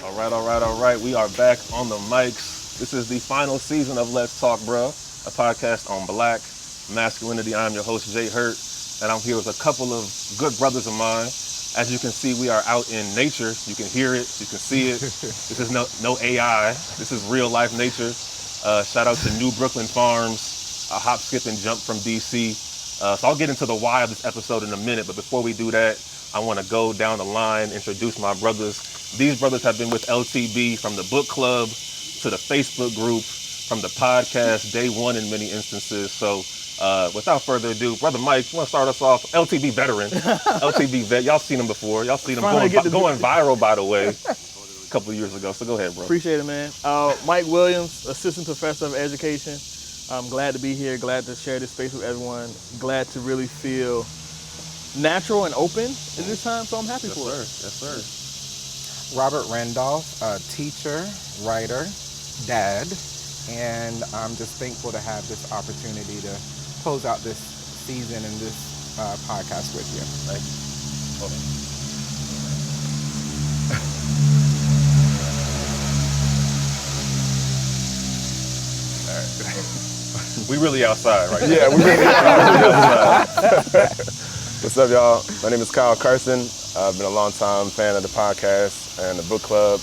All right. We are back on the mics. This is the final season of Let's Talk, Bruh, a podcast on black masculinity. I'm your host, Jay Hurt, and I'm here with a couple of good brothers of mine. As you can see, we are out in nature. You can hear it. You can see it. This is no AI. This is real life nature. Shout out to New Brooklyn Farms, a hop, skip, and jump from DC. So I'll get into the why of this episode in a minute, but before we do that, I want to go down the line, introduce my brothers. These brothers have been with LTB from the book club to the Facebook group, from the podcast, day one in many instances. So without further ado, Brother Mike, you want to start us off? LTB veteran. LTB vet. Y'all seen him before. Y'all seen him going viral, by the way, a couple of years ago. So go ahead, bro. Appreciate it, man. Mike Williams, Assistant Professor of Education. I'm glad to be here, glad to share this space with everyone, glad to really feel natural and open at this time, so I'm happy for it. Yes, sir. Robert Randolph, teacher, writer, dad, and I'm just thankful to have this opportunity to close out this season and this podcast with you. Thank you. Hold on. All right. We really outside right now. Yeah, we really outside. What's up, y'all? My name is Kyle Carson. I've been a long-time fan of the podcast and the book club.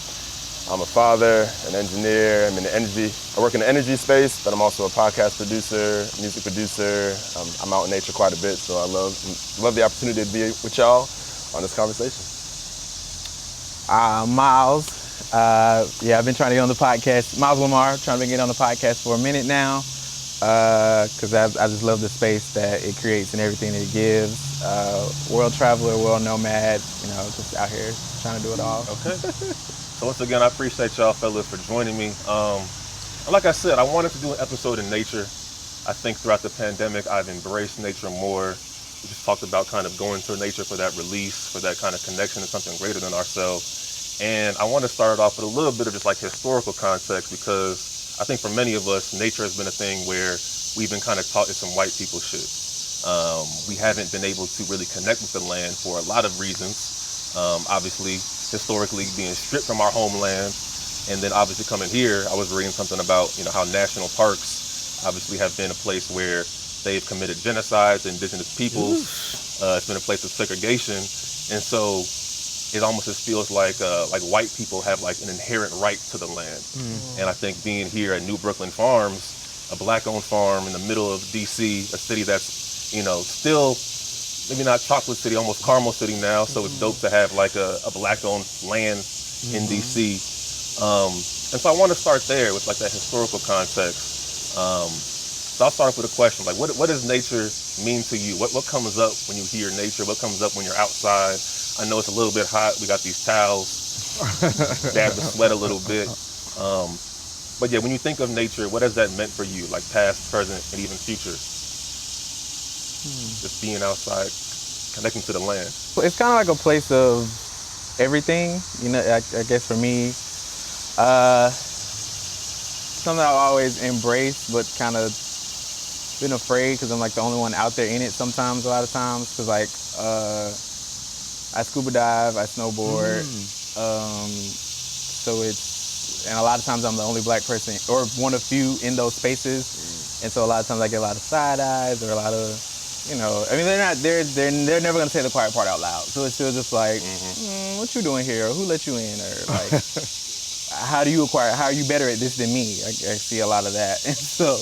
I'm a father, an engineer. I work in the energy space, but I'm also a podcast producer, music producer. I'm out in nature quite a bit, so I love the opportunity to be with y'all on this conversation. Myles. I've been trying to get on the podcast. Myles Lamar, trying to get on the podcast for a minute now, because I just love the space that it creates and everything that it gives. World traveler, world nomad, just out here trying to do it all. Okay. So once again, I appreciate y'all fellas for joining me. And like I said, I wanted to do an episode in nature. I think throughout the pandemic, I've embraced nature more. We just talked about kind of going to nature for that release, for that kind of connection to something greater than ourselves. And I want to start off with a little bit of just like historical context, because I think for many of us, nature has been a thing where we've been kind of taught it's some white people shit. We haven't been able to really connect with the land for a lot of reasons. Obviously, historically being stripped from our homeland, and then obviously coming here, I was reading something about how national parks obviously have been a place where they've committed genocides, indigenous peoples. It's been a place of segregation, and so it almost just feels like white people have like an inherent right to the land. And I think being here at New Brooklyn Farms, a black-owned farm in the middle of DC, a city that's still maybe not chocolate city, almost caramel city now. So it's dope to have like a black-owned land in DC. And so I want to start there with like that historical context. So I'll start off with a question, like what does nature mean to you? What comes up when you hear nature? What comes up when you're outside? I know it's a little bit hot. We got these towels, dab the sweat a little bit. But yeah, when you think of nature, what has that meant for you? Like past, present, and even future? Just being outside, connecting to the land. It's kind of like a place of everything, I guess for me. Something I've always embraced, but kind of been afraid because I'm like the only one out there in it sometimes, a lot of times. Because like, I scuba dive, I snowboard. So and a lot of times I'm the only black person or one of few in those spaces. And so a lot of times I get a lot of side eyes or a lot of, they're never gonna say the quiet part out loud. So it's still just like, what you doing here? Or who let you in? Or like, how are you better at this than me? I see a lot of that. And so,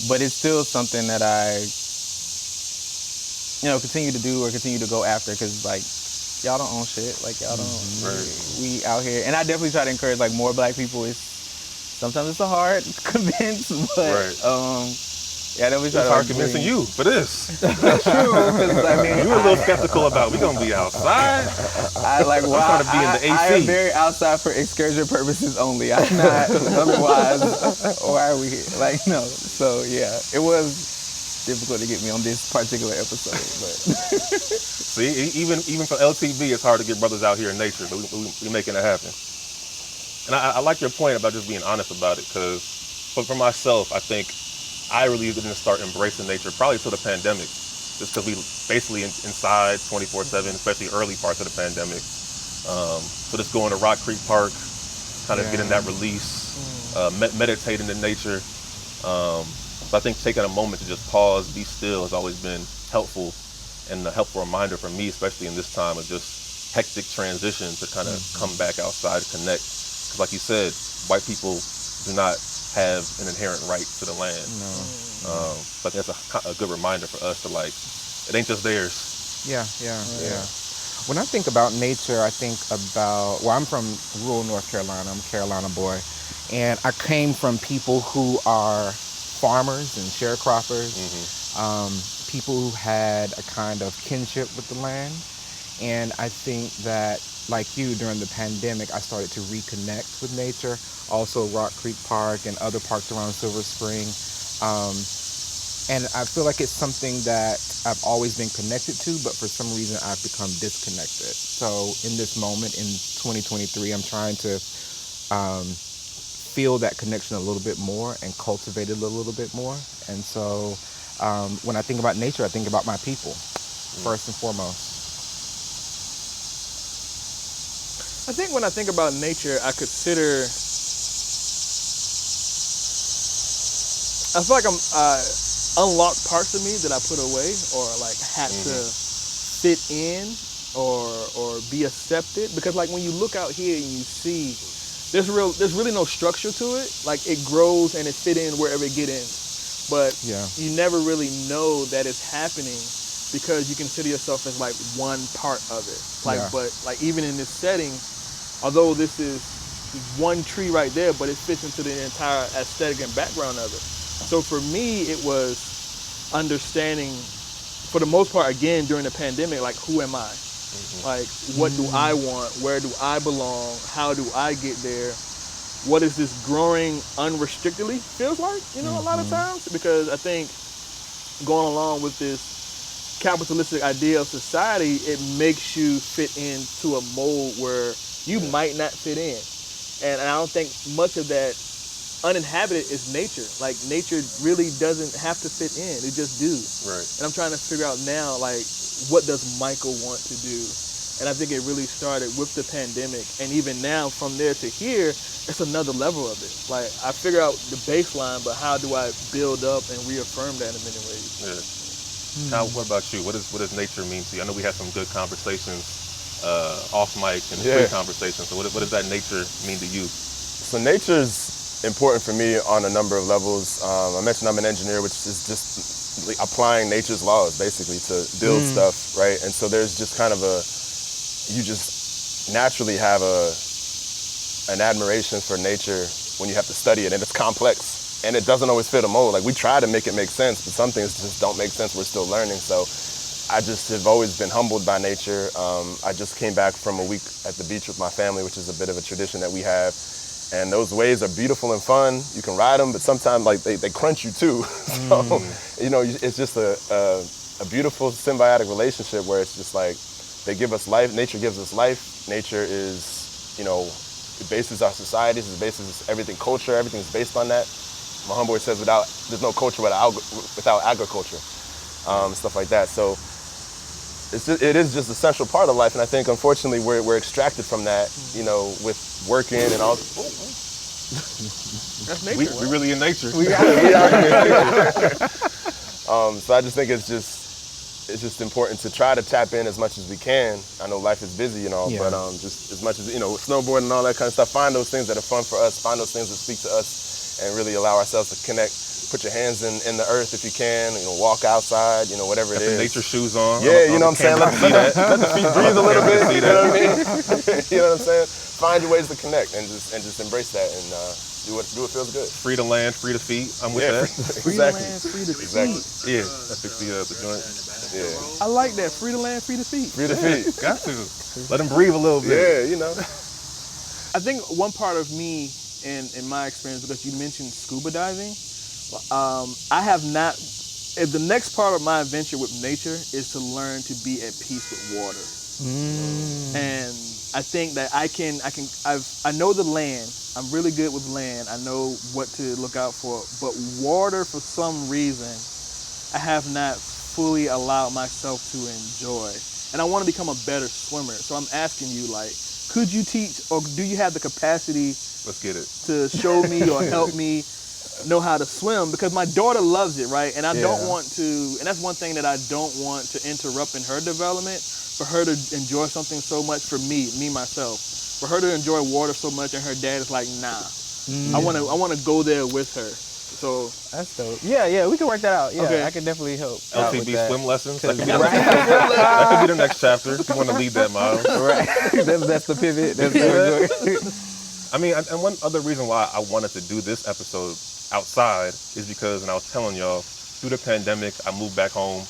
but it's still something that I, continue to do or continue to go after, because like, y'all don't own shit. Like y'all don't, we out here. And I definitely try to encourage like more black people. Sometimes it's a hard convince, but yeah, then we try it's to hard convincing you for this. True, because I mean, you were a little skeptical about we gonna be outside. I like well, I'm trying to be in the AC. I am very outside for excursion purposes only. I'm not otherwise. Why are we here? Like no. So yeah, it was difficult to get me on this particular episode, but see, even for LTB, it's hard to get brothers out here in nature, but we making it happen. And I like your point about just being honest about it, because for myself, I think I really didn't start embracing nature probably till the pandemic, just because we basically inside 24/7, especially early parts of the pandemic. So just going to Rock Creek Park, kind of getting that release, meditating in nature. So I think taking a moment to just pause, be still has always been helpful, and a helpful reminder for me, especially in this time of just hectic transition, to kind of come back outside, connect. Because like you said, white people do not have an inherent right to the land. So I think that's a good reminder for us to, like, it ain't just theirs. Yeah. When I think about nature, I think about, well, I'm from rural North Carolina. I'm a Carolina boy. And I came from people who are farmers and sharecroppers, people who had a kind of kinship with the land. And I think that, like you, during the pandemic, I started to reconnect with nature. Also Rock Creek Park and other parks around Silver Spring. And I feel like it's something that I've always been connected to, but for some reason I've become disconnected. So in this moment in 2023, I'm trying to feel that connection a little bit more and cultivate it a little bit more. And so when I think about nature, I think about my people, first and foremost. I think when I think about nature, I consider, I feel like I unlocked parts of me that I put away, or like had to fit in or be accepted. Because like when you look out here and you see, there's really no structure to it. Like it grows and it fit in wherever it get in. But you never really know that it's happening, because you consider yourself as like one part of it. Like, but like even in this setting, although this is one tree right there, but it fits into the entire aesthetic and background of it. So for me, it was understanding, for the most part, again, during the pandemic, like, who am I? Like, what do I want? Where do I belong? How do I get there? What is this growing unrestrictedly feels like, you know, a lot of times? Because I think going along with this capitalistic idea of society, it makes you fit into a mold where you might not fit in. And I don't think much of that uninhabited is nature. Like, nature really doesn't have to fit in. It just do. Right. And I'm trying to figure out now, like, what does Michael want to do? And I think it really started with the pandemic. And even now, from there to here, it's another level of it. Like, I figure out the baseline, but how do I build up and reaffirm that in many ways? Yeah. Kyle, what about you? What does nature mean to you? I know we had some good conversations off mic and free conversations. So what does that nature mean to you? So nature's important for me on a number of levels. I mentioned I'm an engineer, which is just applying nature's laws basically to build stuff, right? And so there's just kind of you just naturally have an admiration for nature when you have to study it, and it's complex and it doesn't always fit a mold. Like, we try to make it make sense, but some things just don't make sense. We're still learning. So I just have always been humbled by nature. I just came back from a week at the beach with my family, which is a bit of a tradition that we have. And those waves are beautiful and fun. You can ride them, but sometimes like they crunch you too. So, you know, it's just a beautiful symbiotic relationship where it's just like, they give us life, nature gives us life. Nature is, you know, it bases our societies, it bases everything, culture, everything's based on that. My homeboy says there's no culture without agriculture, stuff like that. So it is just an essential part of life, and I think unfortunately we're extracted from that, you know, with working and all. That's nature. We really in nature. We are in nature. So I just think it's just important to try to tap in as much as we can. I know life is busy and all, but just as much as, you know, snowboarding and all that kind of stuff, find those things that are fun for us, find those things that speak to us, and really allow ourselves to connect. Put your hands in the earth if you can, you know, walk outside, you know, whatever it is. Nature shoes on. Yeah, you know what I'm saying? Let the feet breathe a little bit, you know what I mean? You know what I'm saying? Find your ways to connect and just embrace that and do what feels good. Free to land, free to feet. I'm with that. Free to land, free to feet. Yeah, that fixed the joint. Yeah. I like that. Free to land, free to feet. Free to feet. Got to. Let them breathe a little bit. Yeah, you know. I think one part of me, in my experience, because you mentioned scuba diving, I have not. The next part of my adventure with nature is to learn to be at peace with water. And I think that I know the land. I'm really good with land. I know what to look out for. But water, for some reason, I have not fully allowed myself to enjoy. and I want to become a better swimmer. So I'm asking you, like, could you teach, or do you have the capacity Let's get it. to show me or help me know how to swim? Because my daughter loves it, right? And I don't want to, and that's one thing that I don't want to interrupt in her development, for her to enjoy something so much for me myself. For her to enjoy water so much and her dad is like, nah. I wanna go there with her. So That's dope. Yeah, we can work that out. Yeah, Okay. I can definitely help. out with LTB that. swim lessons. That could, be Right. that could be the next chapter. If you want to lead that, Myles. Right. That's the pivot. That's the I mean, and one other reason why I wanted to do this episode outside is because, and I was telling y'all, through the pandemic, I moved back home,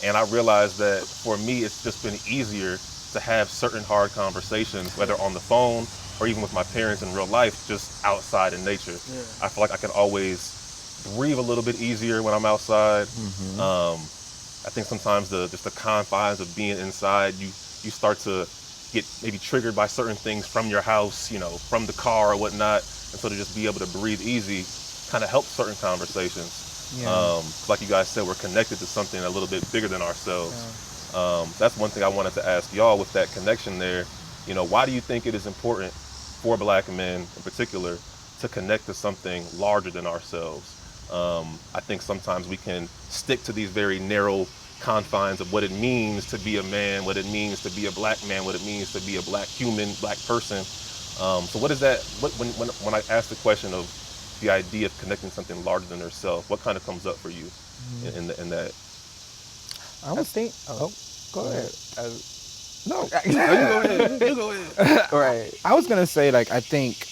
and I realized that for me, it's just been easier to have certain hard conversations, whether on the phone or even with my parents in real life, just outside in nature. Yeah. I feel like I can always breathe a little bit easier when I'm outside. I think sometimes just the confines of being inside, you start to get maybe triggered by certain things from your house, from the car or whatnot, and so to just be able to breathe easy kind of helps certain conversations. Yeah. Like you guys said, we're connected to something a little bit bigger than ourselves. That's one thing I wanted to ask y'all with that connection there. Why do you think it is important for Black men in particular to connect to something larger than ourselves? I think sometimes we can stick to these very narrow confines of what it means to be a man, what it means to be a Black man, what it means to be a Black human, Black person. So what is that? When I ask the question of the idea of connecting something larger than yourself, what kind of comes up for you in that? I would think. Oh, go ahead. No. You go ahead. Right. I was gonna say, like, I think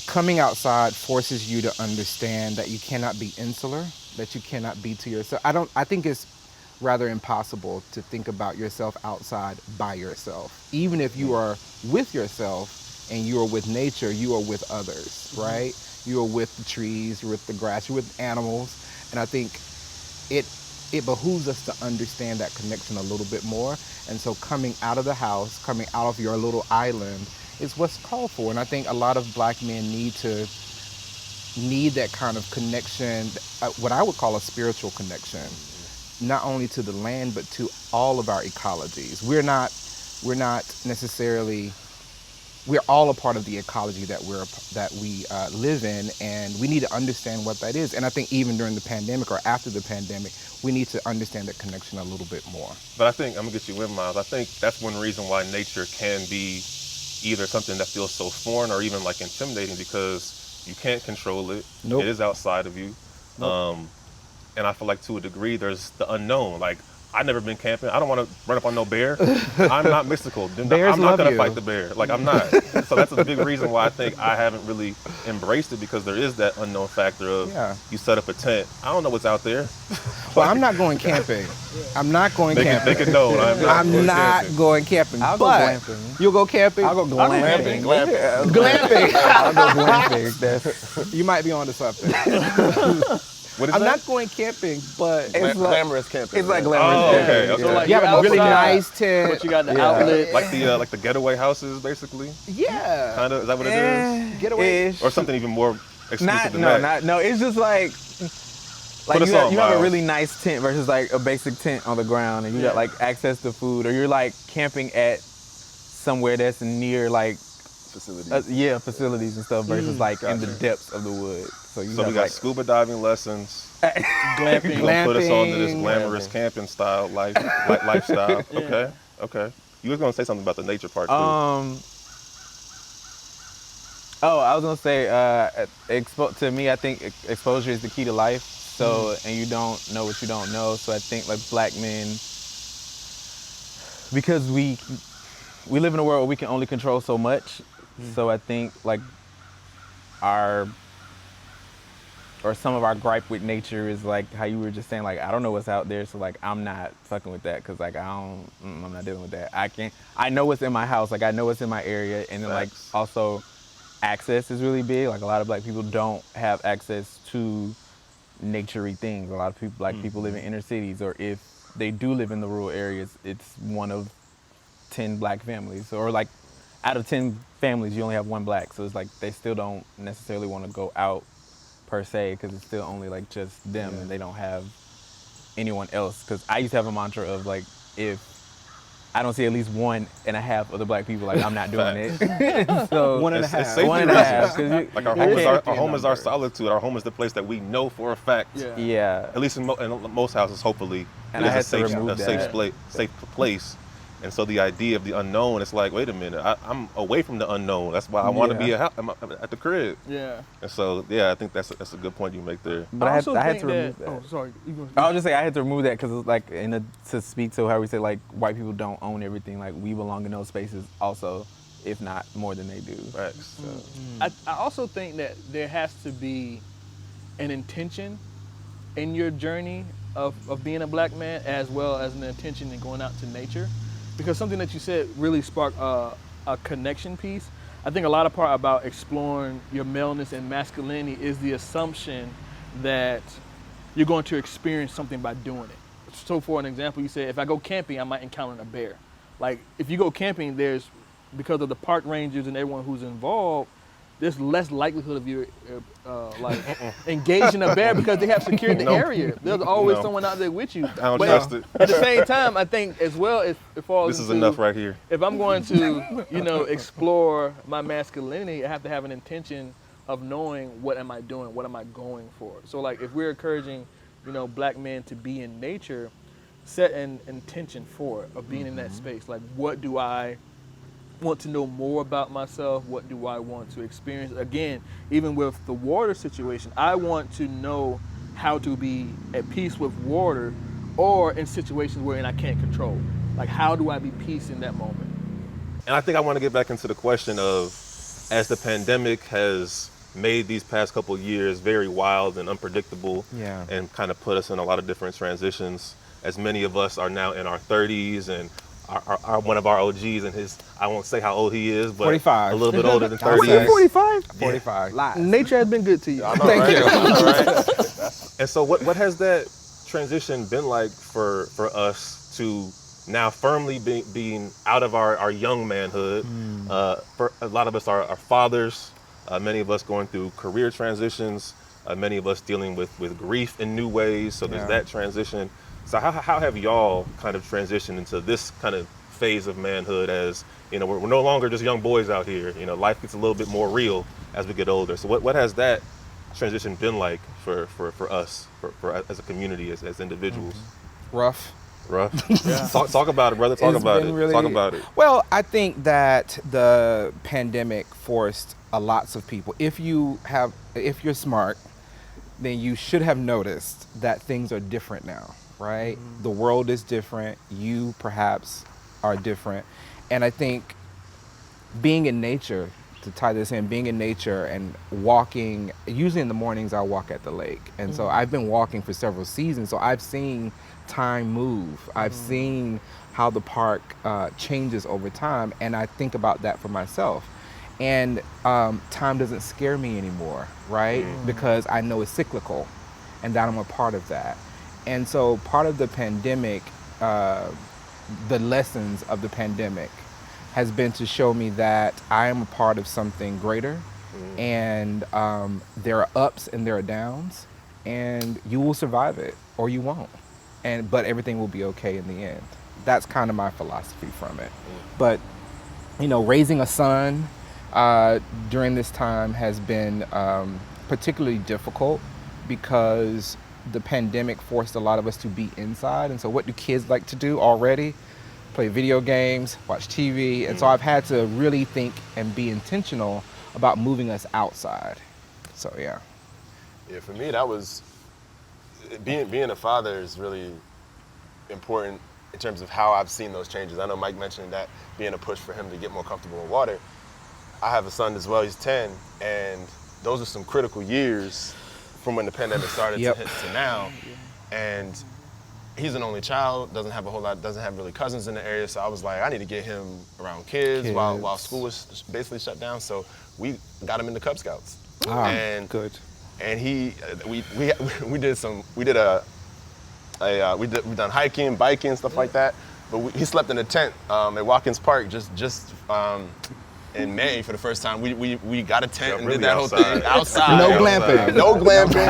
coming outside forces you to understand that you cannot be insular, that you cannot be to yourself. I think it's rather impossible to think about yourself outside by yourself. Even if you are with yourself and you are with nature, you are with others, right? You are with the trees, you're with the grass, you're with animals. And I think it behooves us to understand that connection a little bit more. And so coming out of the house, coming out of your little island is what's called for. And I think a lot of Black men need that kind of connection, what I would call a spiritual connection, not only to the land, but to all of our ecologies. We're not necessarily, we're all a part of the ecology that we live in, and we need to understand what that is. And I think even during the pandemic or after the pandemic, we need to understand that connection a little bit more. But I think, I'm gonna get you in, Myles, I think that's one reason why nature can be either something that feels so foreign or even like intimidating, because you can't control it. Nope. It is outside of you. Nope. And I feel like to a degree, there's the unknown. Like, I've never been camping. I don't want to run up on no bear. I'm not mystical. Bears I'm not love going to you. fight the bear. Like, I'm not. So that's a big reason why I think I haven't really embraced it, because there is that unknown factor of you set up a tent. I don't know what's out there. Well, I'm not going camping. I'm not going camping. Make it known. I'm not going camping. I'll go but glamping. You'll go camping? I'll go glamping. Glamping. I'll go glamping. You might be onto something. What is I'm that? not going camping, but It's Glamorous camping. It's like Oh, glamorous. okay. Yeah. Okay. So, like, you have you're a really outside, nice tent. but you got the Yeah. outlet. Like the getaway houses, basically. Yeah. Kind of. Is that what it is? Getaway. Ish. Or something even more exclusive than that? No. It's just like Put us you have on, a Myles. really nice tent versus like a basic tent on the ground, and you got like access to food, or you're like camping at somewhere that's near like Facilities. facilities and stuff versus like in the depths of the woods. So you So have we got like scuba diving lessons. Glamping. You're gonna put us on to this Glamping. glamorous camping style lifestyle. Yeah. Okay. You was gonna say something about the nature part too. I was gonna say, to me, I think exposure is the key to life. So, and you don't know what you don't know. So I think like Black men, because we live in a world where we can only control so much. So I think like some of our gripe with nature is like how you were just saying, like, I don't know what's out there. So like, I'm not fucking with that. Cause like, I'm not dealing with that. I know what's in my house. Like I know what's in my area. And then like also access is really big. Like a lot of Black people don't have access to nature-y things. A lot of people, Black people live in inner cities, or if they do live in the rural areas, it's one of 10 Black families, or like out of 10 families, you only have one Black. So it's like they still don't necessarily want to go out per se, because it's still only like just them, and they don't have anyone else. Because I used to have a mantra of like, if I don't see at least 1.5 of the black people like I'm not doing it. So 1.5. It's safety 1.5. reasons. Like our home is our solitude. Our home is the place that we know for a fact. Yeah. Yeah. At least in most houses, hopefully, And it I is had a to safe, remove safe place. And so the idea of the unknown, it's like, wait a minute, I'm away from the unknown. That's why I want to be at the crib. Yeah. And so, yeah, I think that's a good point you make there. But I had to remove that. Oh, sorry. You go. I was just saying I had to remove that because it's like to speak to how we say like white people don't own everything. Like we belong in those spaces also, if not more than they do. Facts. I also think that there has to be an intention in your journey of being a black man, as well as an intention in going out to nature, because something that you said really sparked a connection piece. I think a lot of part about exploring your maleness and masculinity is the assumption that you're going to experience something by doing it. So for an example, you said if I go camping, I might encounter a bear. Like if you go camping, there's, because of the park rangers and everyone who's involved, there's less likelihood of you engaging a bear because they have secured the area. There's always someone out there with you. I don't trust it. At the same time, I think as well, it falls This is into, enough right here. if I'm going to, explore my masculinity, I have to have an intention of knowing what am I doing, what am I going for. So like if we're encouraging, black men to be in nature, set an intention for it, of being in that space. Like what do I want to know more about myself? What do I want to experience? Again, even with the water situation, I want to know how to be at peace with water, or in situations wherein I can't control. Like how do I be peace in that moment? And I think I want to get back into the question of, as the pandemic has made these past couple of years very wild and unpredictable, and kind of put us in a lot of different transitions, as many of us are now in our 30s, and our one of our OGs and his, I won't say how old he is, but 45. a little bit older than 30. You're 45? 45. Lies. Nature has been good to you. Thank you. All right. And so what has that transition been like for us to now firmly being out of our young manhood? For a lot of us are fathers, many of us going through career transitions, many of us dealing with grief in new ways, so there's that transition. So how have y'all kind of transitioned into this kind of phase of manhood, as we're no longer just young boys out here, life gets a little bit more real as we get older. So what has that transition been like for us, for as a community, as individuals? Rough. Talk about it, brother. Talk about it. Well, I think that the pandemic forced lots of people. If you're smart, then you should have noticed that things are different now, right? The world is different. You perhaps are different. And I think being in nature, to tie this in, being in nature and walking, usually in the mornings I walk at the lake. And so I've been walking for several seasons. So I've seen time move. I've seen how the park changes over time. And I think about that for myself. And time doesn't scare me anymore, right? Because I know it's cyclical and that I'm a part of that. And so part of the pandemic, the lessons of the pandemic has been to show me that I am a part of something greater, and there are ups and there are downs, and you will survive it or you won't. But everything will be okay in the end. That's kind of my philosophy from it. But, raising a son during this time has been particularly difficult because the pandemic forced a lot of us to be inside. And so what do kids like to do already? Play video games, watch TV. And so I've had to really think and be intentional about moving us outside. So, yeah. Yeah, for me, that was, being a father is really important in terms of how I've seen those changes. I know Mike mentioned that being a push for him to get more comfortable in water. I have a son as well, he's 10, and those are some critical years from when the pandemic started to hit to now. And he's an only child, doesn't have really cousins in the area, so I was like, I need to get him around kids. While school was basically shut down, so we got him into Cub Scouts. Good. And we done hiking, biking, stuff like that. But he slept in a tent at Watkins Park just in May for the first time. We got a tent and did that whole thing outside. No glamping. No glamping.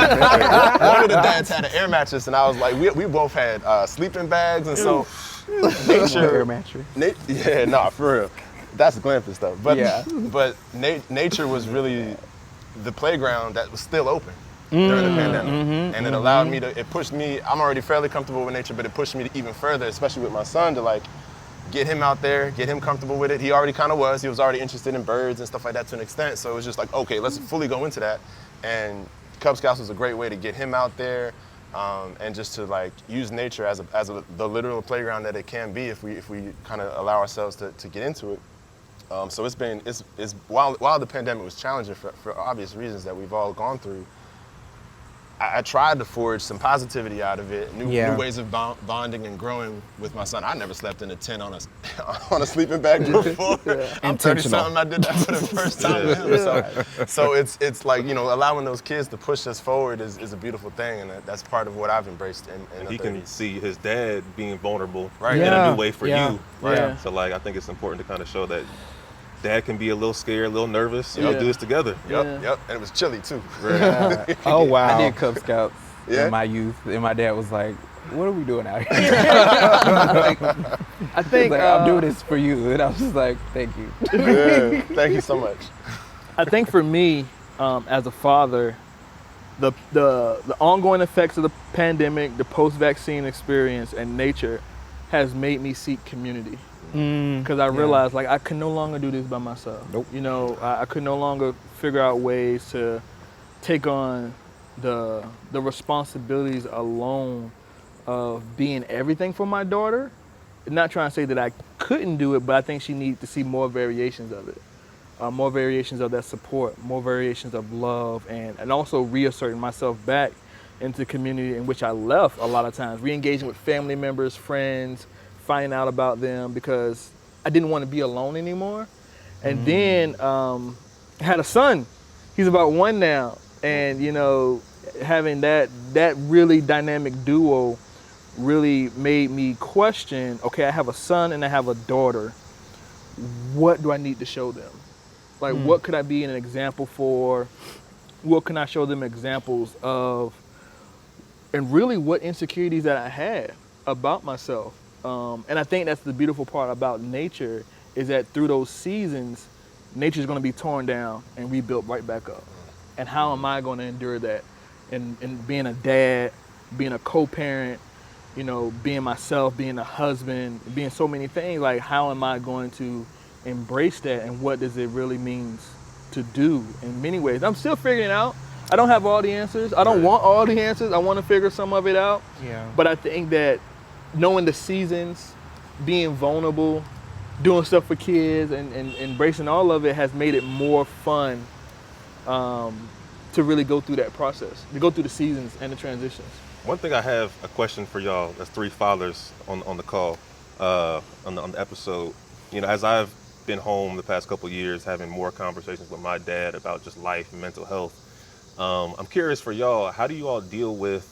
One of the dads had an air mattress, and I was like, we both had sleeping bags, and so Air mattress. Yeah, nah, for real. That's glamping stuff. But Yeah. but nature was really the playground that was still open during the pandemic. And it allowed me to, it pushed me, I'm already fairly comfortable with nature, but it pushed me to even further, especially with my son, to like get him out there, get him comfortable with it. He already kind of was. He was already interested in birds and stuff like that to an extent. So it was just like, okay, let's fully go into that. And Cub Scouts was a great way to get him out there and just to like use nature as the literal playground that it can be if we kind of allow ourselves to get into it. So it's while the pandemic was challenging for obvious reasons that we've all gone through, I tried to forge some positivity out of it, new ways of bonding and growing with my son. I never slept in a tent on a sleeping bag before. I'm 30-something, I did that for the first time with him. So it's like, you know, allowing those kids to push us forward is a beautiful thing, and that's part of what I've embraced in He can see his dad being vulnerable Right. in a new way for you. Right. Yeah. So like I think it's important to kind of show that dad can be a little scared, a little nervous, and Yeah. we'll do this together. Yep. And it was chilly too. Oh wow. I did Cub Scouts Yeah? in my youth, and my dad was like, "What are we doing out here?" I think like, I'm doing this for you, and I was just like, "Thank you." Yeah. Thank you so much. I think for me, as a father, the ongoing effects of the pandemic, the post-vaccine experience, and nature has made me seek community. Because I realized like I could no longer do this by myself. Nope. You know, I could no longer figure out ways to take on the responsibilities alone of being everything for my daughter. Not trying to say that I couldn't do it, but I think she needs to see more variations of it. More variations of that support, more variations of love, and also reasserting myself back into the community in which I left a lot of times, re-engaging with family members, friends, finding out about them because I didn't want to be alone anymore. And then had a son. He's about 1 now. And, you know, having that really dynamic duo really made me question, okay, I have a son and I have a daughter. What do I need to show them? Like, what could I be an example for? What can I show them examples of? And really what insecurities that I had about myself. And I think that's the beautiful part about nature is that through those seasons, nature's going to be torn down and rebuilt right back up. And how am I going to endure that? And being a dad, being a co-parent, you know, being myself, being a husband, being so many things, like how am I going to embrace that and what does it really mean to do in many ways? I'm still figuring it out. I don't have all the answers. I don't want all the answers. I want to figure some of it out. Yeah. But I think that knowing the seasons, being vulnerable, doing stuff for kids, and embracing all of it has made it more fun to really go through that process, to go through the seasons and the transitions. One thing I have a question for y'all. That's 3 fathers on the call, on the episode. You know, as I've been home the past couple of years, having more conversations with my dad about just life and mental health. I'm curious for y'all, how do you all deal with,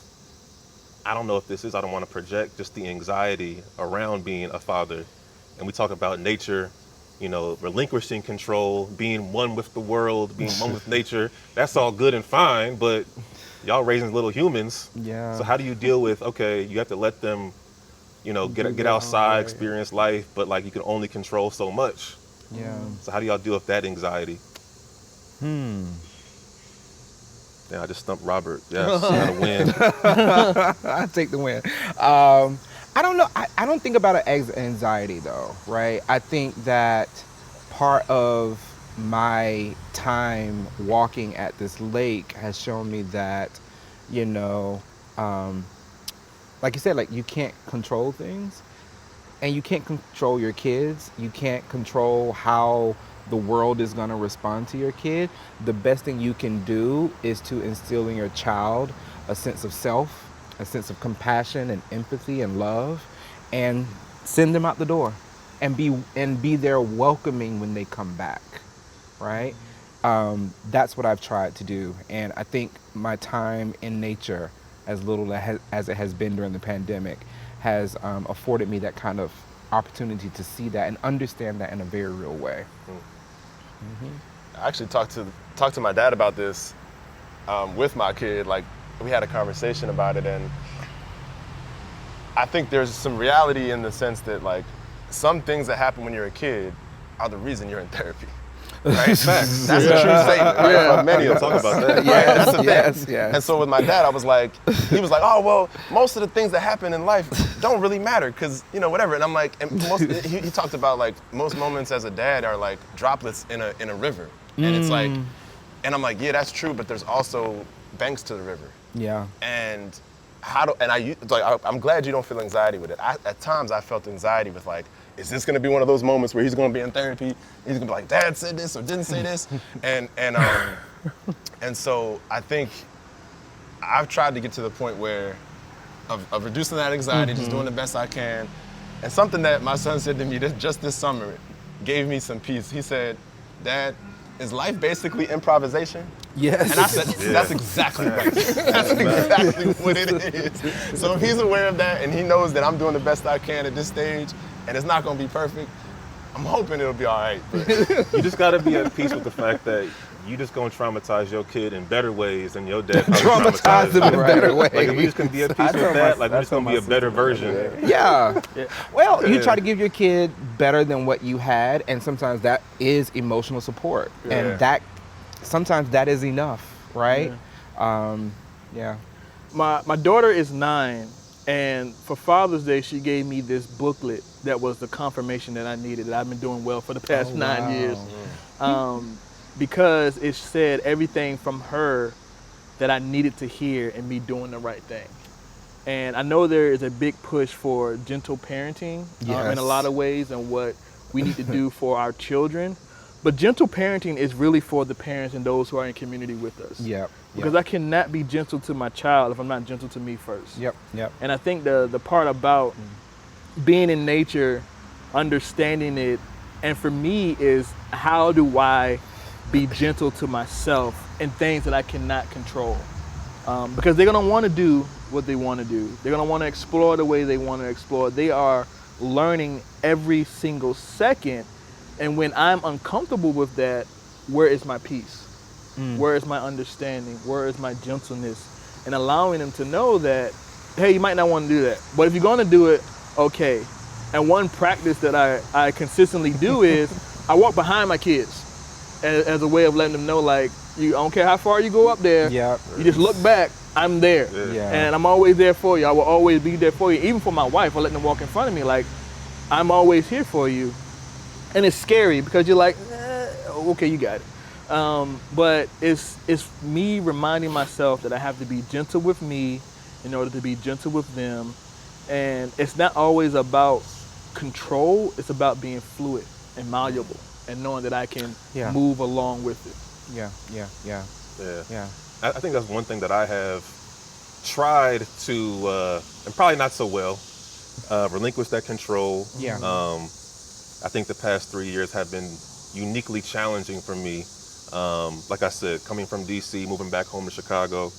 I don't know if this is, I don't want to project, just the anxiety around being a father. And we talk about nature, you know, relinquishing control, being one with the world, being one with nature. That's all good and fine, but y'all raising little humans. Yeah. So how do you deal with, okay, you have to let them, you know, get outside, experience life, but like you can only control so much. Yeah. So how do y'all deal with that anxiety? Yeah, I just stumped Robert. Yes, got a win. I take the win. I don't know. I don't think about anxiety though, right? I think that part of my time walking at this lake has shown me that, you know, like you said, like you can't control things, and you can't control your kids. You can't control how the world is going to respond to your kid. The best thing you can do is to instill in your child a sense of self, a sense of compassion and empathy and love, and send them out the door and be there welcoming when they come back, right? That's what I've tried to do. And I think my time in nature, as little as it has been during the pandemic, has afforded me that kind of opportunity to see that and understand that in a very real way. I actually talked to my dad about this with my kid. Like, we had a conversation about it, and I think there's some reality in the sense that like some things that happen when you're a kid are the reason you're in therapy. Right? Facts. That's a true statement, right? For many of us. Talk about that. Yes, yes. And so with my dad, I was like, he was like, oh, well, most of the things that happen in life don't really matter because, you know, whatever. And I'm like, and he talked about like most moments as a dad are like droplets in a river. And it's like, and I'm like, yeah, that's true, but there's also banks to the river. Yeah. And I'm glad you don't feel anxiety with it. At times I felt anxiety with like, is this gonna be one of those moments where he's gonna be in therapy? He's gonna be like, Dad said this or didn't say this, and so I think I've tried to get to the point where of reducing that anxiety, just doing the best I can. And something that my son said to me just this summer gave me some peace. He said, Dad, is life basically improvisation? Yes. And I said, that's exactly right. That's exactly what it is. So if he's aware of that and he knows that I'm doing the best I can at this stage and it's not gonna be perfect, I'm hoping it'll be all right. But You just gotta be at peace with the fact that you just gonna traumatize your kid in better ways than your dad probably Traumatize them in better ways. Like if we just can be at peace with that, like we're just gonna be a better version. Yeah. Well, you try to give your kid better than what you had, and sometimes that is emotional support, and that sometimes that is enough, right? Yeah. My daughter is 9, and for Father's Day, she gave me this booklet that was the confirmation that I needed, that I've been doing well for the past 9 years. Because it said everything from her that I needed to hear and me doing the right thing. And I know there is a big push for gentle parenting in a lot of ways and what we need to do for our children. But gentle parenting is really for the parents and those who are in community with us. Because I cannot be gentle to my child if I'm not gentle to me first. And I think the part about being in nature, understanding it, and for me is how do I be gentle to myself in things that I cannot control. Because they're gonna wanna do what they wanna do. They're gonna wanna explore the way they wanna explore. They are learning every single second. And when I'm uncomfortable with that, where is my peace? Where is my understanding? Where is my gentleness? And allowing them to know that, hey, you might not want to do that, but if you're gonna do it, okay. And one practice that I consistently do is I walk behind my kids as a way of letting them know, like, I don't care how far you go up there, you just look back, I'm there. And I'm always there for you. I will always be there for you. Even for my wife, I let them walk in front of me, like, I'm always here for you. And it's scary because you're like, okay, you got it. But it's me reminding myself that I have to be gentle with me in order to be gentle with them. And it's not always about control, it's about being fluid and malleable and knowing that I can move along with it. I think that's one thing that I have tried to, and probably not so well, relinquish that control. I think the past 3 years have been uniquely challenging for me. Like I said, coming from DC, moving back home to Chicago,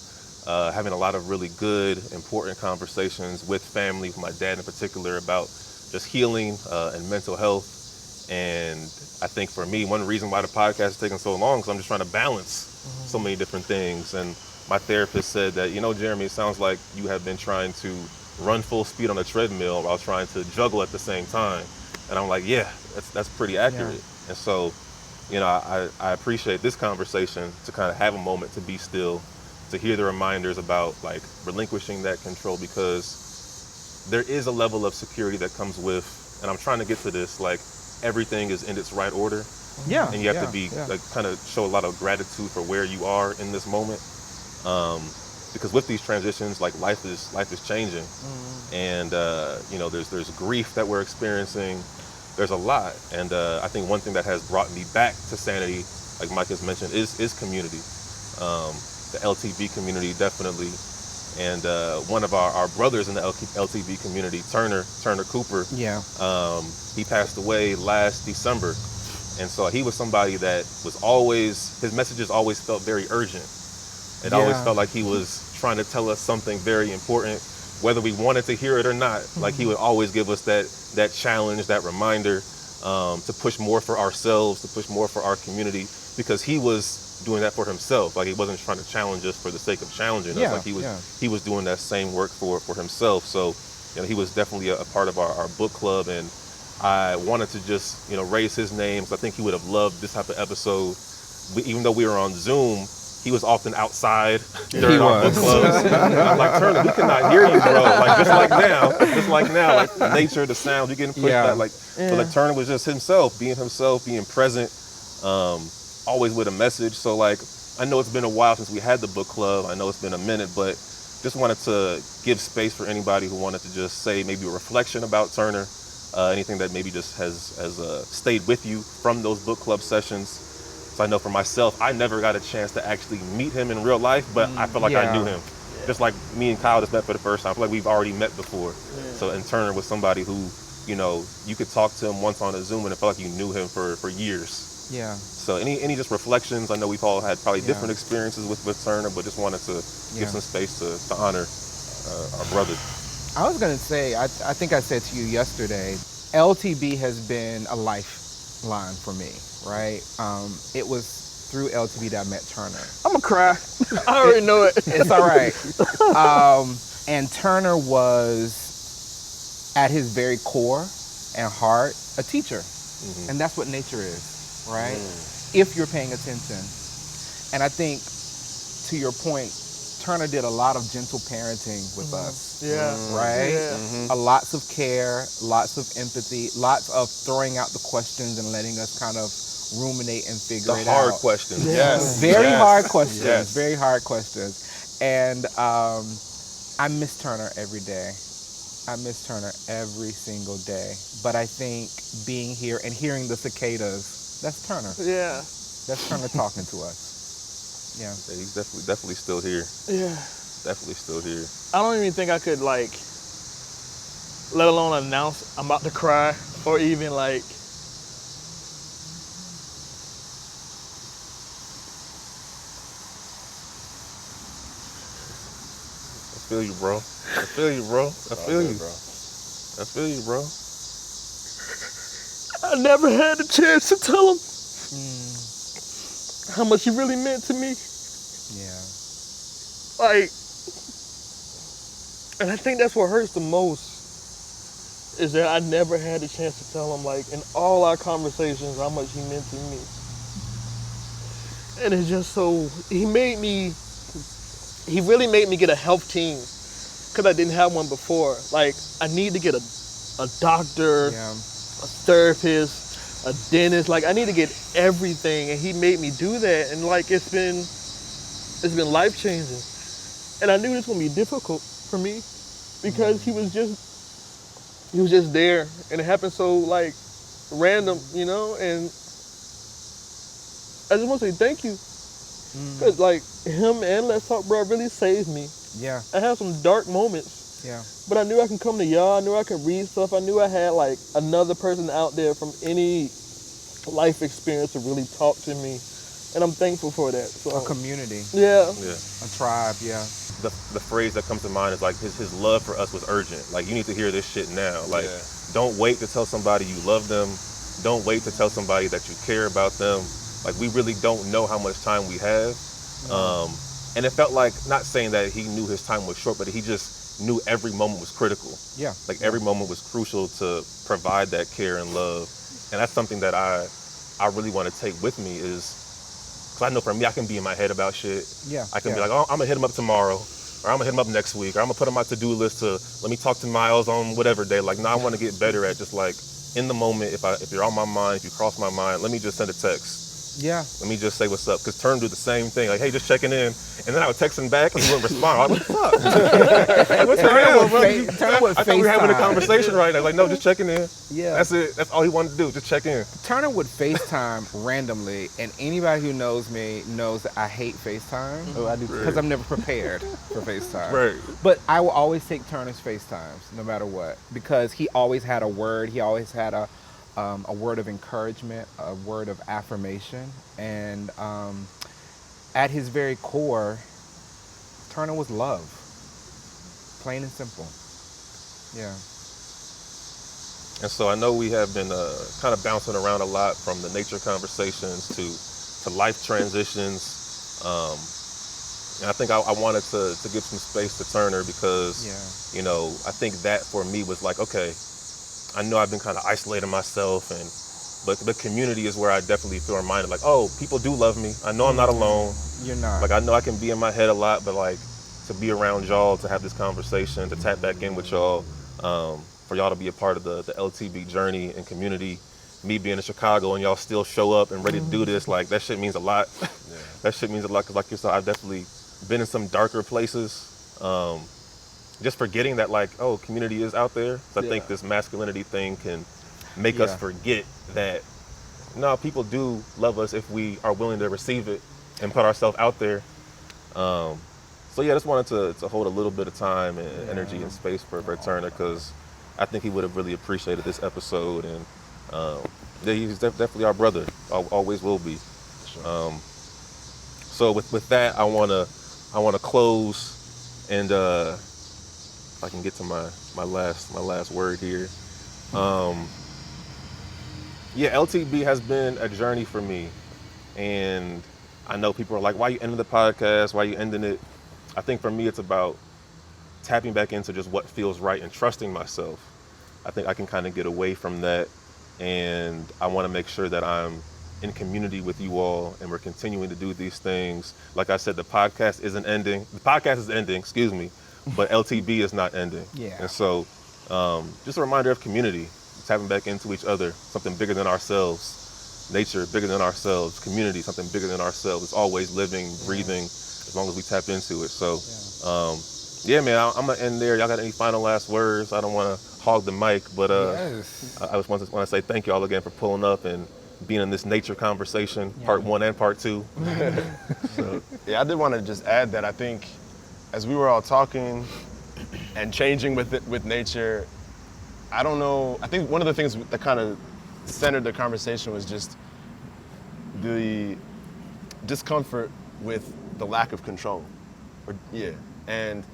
having a lot of really good, important conversations with family, with my dad in particular, about just healing and mental health. And I think for me, one reason why the podcast is taking so long is I'm just trying to balance so many different things. And my therapist said that, Jeremy, it sounds like you have been trying to run full speed on a treadmill while trying to juggle at the same time. And I'm like, yeah, that's pretty accurate. And so, I appreciate this conversation to kind of have a moment to be still, to hear the reminders about like relinquishing that control, because there is a level of security that comes with, and I'm trying to get to this, like everything is in its right order. And you have to be like kind of show a lot of gratitude for where you are in this moment. Because with these transitions, like life is changing. And there's grief that we're experiencing. There's a lot. And I think one thing that has brought me back to sanity, like Mike has mentioned, is community. The LTV community, definitely. And one of our brothers in the LTV community, Turner Cooper, he passed away last December. And so he was somebody that was always, his messages always felt very urgent. It always felt like he was trying to tell us something very important, whether we wanted to hear it or not. Like he would always give us that challenge, that reminder to push more for ourselves, to push more for our community, because he was doing that for himself. Like he wasn't trying to challenge us for the sake of challenging us. Like he was doing that same work for himself. So he was definitely a part of our book club, and I wanted to just, raise his name. So I think he would have loved this type of episode. Even though we were on Zoom, he was often outside during our book clubs. I'm like, Turner, we cannot hear you, bro. Like just like now, like nature, the sounds, we getting pushed back. But like Turner was just himself, being present, always with a message. So like, I know it's been a while since we had the book club. I know it's been a minute, but just wanted to give space for anybody who wanted to just say maybe a reflection about Turner, anything that maybe just has stayed with you from those book club sessions. So I know for myself, I never got a chance to actually meet him in real life, but I feel like I knew him. Just like me and Kyle just met for the first time. I feel like we've already met before. So, and Turner was somebody who, you could talk to him once on a Zoom and it felt like you knew him for years. Yeah. So any just reflections? I know we've all had probably different experiences with Turner, but just wanted to give some space to honor our brother. I was going to say, I think I said to you yesterday, LTB has been a lifeline for me, right? It was through LTB that I met Turner. I'm gonna cry. I already know it. It's all right. And Turner was, at his very core and heart, a teacher. Mm-hmm. And that's what nature is, right? If you're paying attention. And I think, to your point, Turner did a lot of gentle parenting with us. Yeah. Right? Yeah. Mm-hmm. Lots of care, lots of empathy, lots of throwing out the questions and letting us kind of ruminate and figure it out. The hard questions. Yes. Very hard questions. Yes. Very hard questions. And I miss Turner every day. I miss Turner every single day. But I think being here and hearing the cicadas, that's Turner. Yeah. That's Turner talking to us. Yeah. He's definitely still here. Yeah. Definitely still here. I don't even think I could let alone announce I'm about to cry, or even like. I feel you, bro. I feel you, bro. I never had the chance to tell him how much he really meant to me. Yeah. And I think that's what hurts the most, is that I never had the chance to tell him, in all our conversations, how much he meant to me. And it's just so, he really made me get a health team, because I didn't have one before. I need to get a doctor, a therapist, a dentist. I need to get everything, and he made me do that. And it's been life-changing. And I knew this was gonna be difficult for me, because he was just there, and it happened so random, and I just want to say thank you. Because him and Let's Talk Bro really saved me. Yeah. I had some dark moments. Yeah. But I knew I could come to y'all. I knew I could read stuff. I knew I had another person out there from any life experience to really talk to me. And I'm thankful for that. So, a community. Yeah. A tribe, yeah. The phrase that comes to mind is his love for us was urgent. You need to hear this shit now. Don't wait to tell somebody you love them. Don't wait to tell somebody that you care about them. We really don't know how much time we have. And it felt not saying that he knew his time was short, but he just knew every moment was critical. Yeah. Every moment was crucial to provide that care and love. And that's something that I really want to take with me, is, because I know for me, I can be in my head about shit. Yeah. I can be I'm going to hit him up tomorrow, or I'm going to hit him up next week, or I'm going to put on my to-do list to let me talk to Myles on whatever day. No, I want to get better at just in the moment, if you're on my mind, if you cross my mind, let me just send a text. Yeah. Let me just say what's up. Because Turn do the same thing. Hey, just checking in. And then I would text him back and he wouldn't respond. What's up? What's Turner would I thought we were having a conversation right now. No, just checking in. Yeah. That's it. That's all he wanted to do. Just check in. Turner would FaceTime randomly, and anybody who knows me knows that I hate FaceTime. Oh, I do. Because I'm never prepared for FaceTime. Right. But I will always take Turner's FaceTimes, no matter what, because he always had a word. He always had a word of encouragement, a word of affirmation. And at his very core, Turner was love. Plain and simple. Yeah. And so I know we have been kind of bouncing around a lot, from the nature conversations to life transitions. And I think I wanted to give some space to Turner because, you know, I think that for me was like, okay, I know I've been kind of isolating myself, but the community is where I definitely feel reminded, like, oh, people do love me. I know I'm not alone. You're not. Like, I know I can be in my head a lot, but like, to be around y'all, to have this conversation, to tap back in with y'all, for y'all to be a part of the LTB journey and community, me being in Chicago and y'all still show up and ready to do this, like, that shit means a lot. That shit means a lot, because like you said, I've definitely been in some darker places. Just forgetting that, like, oh, community is out there. So I think this masculinity thing can make us forget that, no, people do love us if we are willing to receive it and put ourselves out there. So yeah, I just wanted to hold a little bit of time and energy and space for Turner, because I think he would have really appreciated this episode. And yeah, he's definitely our brother, always will be. So with that, I wanna close, and if I can get to my last word here. Yeah, LTB has been a journey for me, and I know people are like, why are you ending the podcast? Why are you ending it? I think for me, it's about tapping back into just what feels right and trusting myself. I think I can kind of get away from that, and I want to make sure that I'm in community with you all, and we're continuing to do these things. Like I said, the podcast isn't ending. The podcast is ending, excuse me, but LTB is not ending. Yeah. And so just a reminder of community, tapping back into each other, something bigger than ourselves, nature bigger than ourselves, community, something bigger than ourselves. It's always living, breathing, as long as we tap into it. So yeah, man, I'm gonna end there. Y'all got any final last words? I don't want to hog the mic, but I just want to say thank you all again for pulling up and being in this nature conversation, part 1 and part 2. So, yeah, I did want to just add that I think as we were all talking and changing with nature, I don't know, I think one of the things that kind of centered the conversation was just the discomfort with the lack of control. And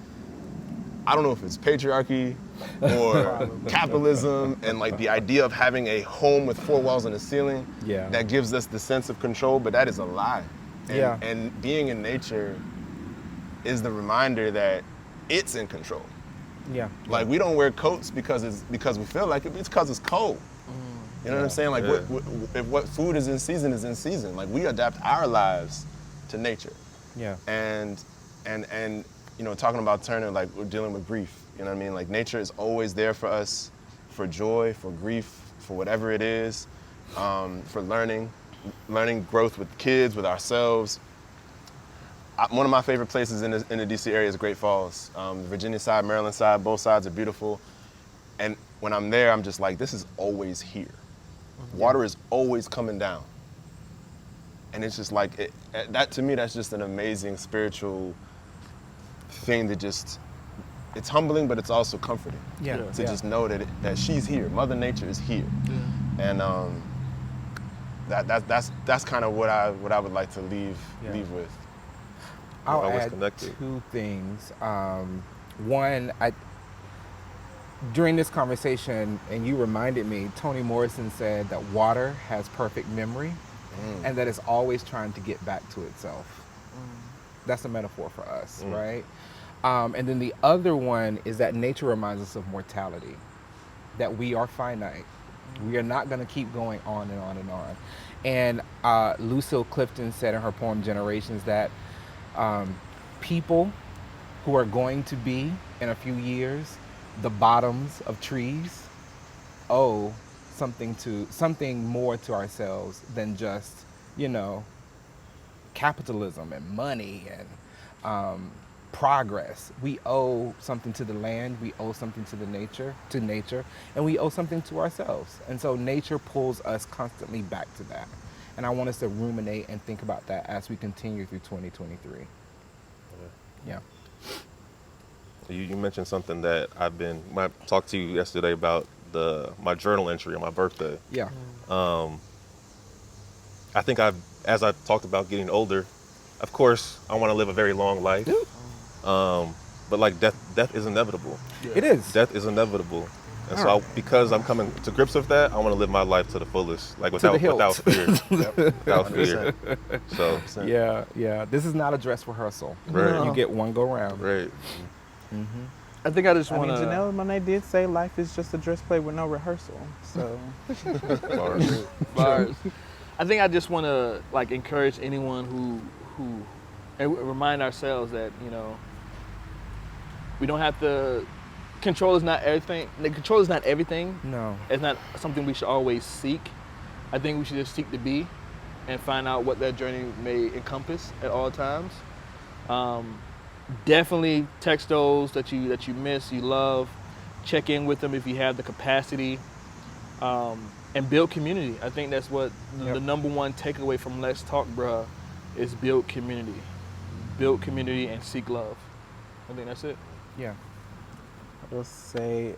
I don't know if it's patriarchy or capitalism and like the idea of having a home with 4 walls and a ceiling that gives us the sense of control, but that is a lie. And being in nature is the reminder that it's in control. Like, we don't wear coats because we feel like it, it's because it's cold. You know what I'm saying? Like, what food is in season is in season. Like, we adapt our lives to nature. And you know, talking about Turner, like, we're dealing with grief. You know what I mean? Like, nature is always there for us, for joy, for grief, for whatever it is, for learning growth with kids, with ourselves. One of my favorite places in the DC area is Great Falls. Virginia side, Maryland side, both sides are beautiful. And when I'm there, I'm just like, this is always here. Water is always coming down. And it's just like, that to me, that's just an amazing spiritual thing that just, it's humbling, but it's also comforting. To just know that she's here. Mother Nature is here. And that's kind of what I would like to leave with. I'll Always add connected. 2 things. One, during this conversation, and you reminded me, Toni Morrison said that water has perfect memory and that it's always trying to get back to itself. That's a metaphor for us, right? And then the other one is that nature reminds us of mortality, that we are finite. We are not going to keep going on and on and on. And Lucille Clifton said in her poem Generations that people who are going to be, in a few years, the bottoms of trees owe something more to ourselves than just, you know, capitalism and money and progress. We owe something to the land, we owe something to nature, and we owe something to ourselves. And so nature pulls us constantly back to that. And I want us to ruminate and think about that as we continue through 2023. You mentioned something that when I talked to you yesterday about my journal entry on my birthday. I think as I talked about getting older, of course, I want to live a very long life. But like death is inevitable. It is. Death is inevitable. And so because I'm coming to grips with that, I want to live my life to the fullest, like the hilt. without fear. Without fear. So Yeah. This is not a dress rehearsal. Right. You get one go round. Right. I think I just I want mean, to. Janelle Monáe did say life is just a dress play with no rehearsal. So Bars. I think I just want to like encourage anyone who and remind ourselves that we don't have to. Control is not everything. Control is not everything. No. It's not something we should always seek. I think we should just seek to be, and find out what that journey may encompass at all times. Definitely text those that you miss, you love. Check in with them if you have the capacity, and build community. I think that's what the number one takeaway from Let's Talk, bruh, is build community. Build community and seek love. I think that's it. Yeah. I will say,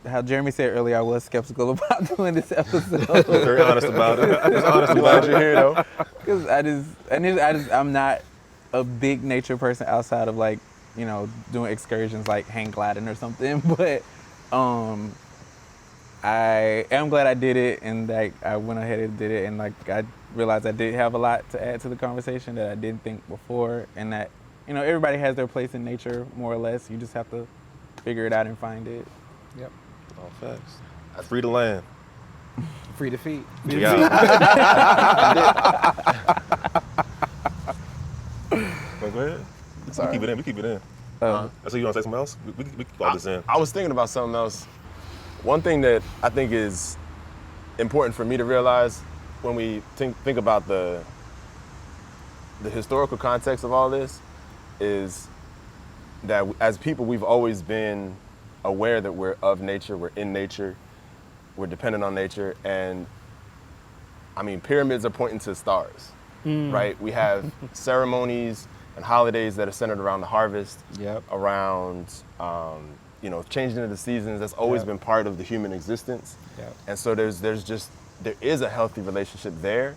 how Jeremy said earlier, I was skeptical about doing this episode. Very honest about it. Just honest about it. Glad you're here though. Because I'm not a big nature person outside of like, doing excursions like hang gliding or something. But I am glad I did it, and like I went ahead and did it, and like I realized I did have a lot to add to the conversation that I didn't think before, and that everybody has their place in nature more or less. You just have to figure it out and find it. Yep. All facts. Free to land. Free to feed. We out. Go ahead. Sorry. We keep it in. Oh. So you want to say something else? We keep all this in. I was thinking about something else. One thing that I think is important for me to realize when we think about the historical context of all this is that as people, we've always been aware that we're of nature, we're in nature, we're dependent on nature, and I mean, pyramids are pointing to stars, right? We have ceremonies and holidays that are centered around the harvest, around, changing of the seasons. That's always been part of the human existence. And so there is a healthy relationship there.